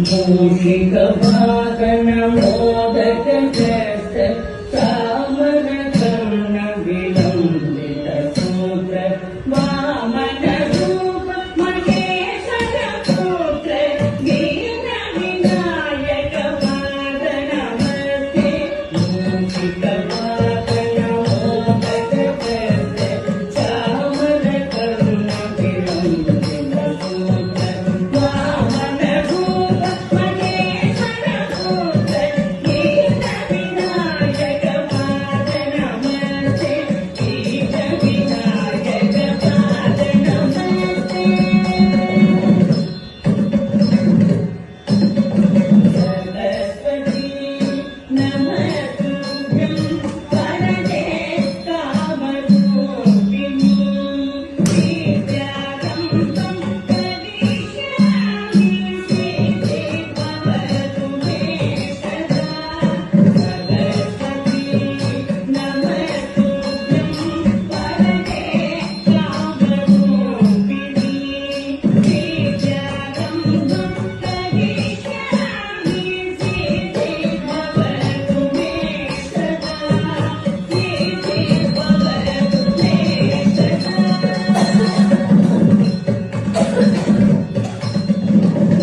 मूषिक वाहन मोदक ग्रस्त चामर कर्ण विलंबित सूत्र वामन रूप महेश्वर पुत्र दीन विनायक पाद नमस्ते मूषिक वाहन मोदक ग्रस्त चामर कर्ण विलंबित सूत्र वामन रूप महेश्वर पुत्र दीन विनायक पाद नमस्ते दीन विनायक पाद नमस्ते सरस्वती नमस्तुभ्यं वरदे कामरूपिणी विद्यारम्भं करिष्यामि सिद्धि भवतु मे सदा सरस्वती नमस्तुभ्यं वरदे कामरूपिणी विद्यारम्भं करिष्यामि सिद्धि भवतु मे सदा सिद्धि भवतु मे सदा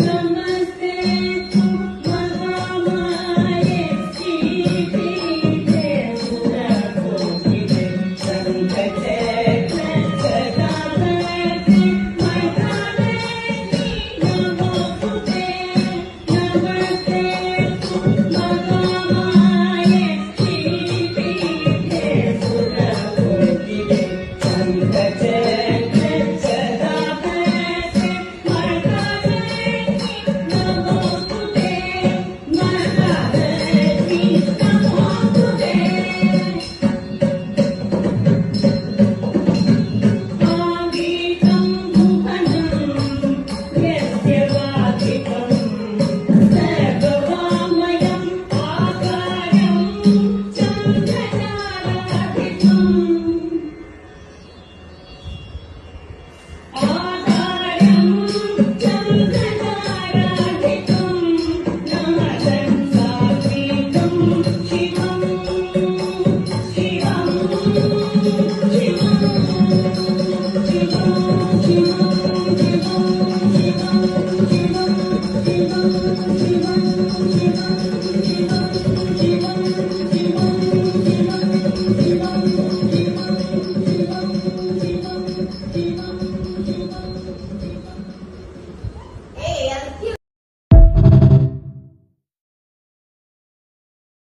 नमस्ते तु महामाये श्रीपीठे सुरकोटिते शङ्खचक्र गदावते महालक्ष्मी नमोस्तुते नमस्ते तु महामाये श्रीपीठे सुरकोटिते शङ्खचक्र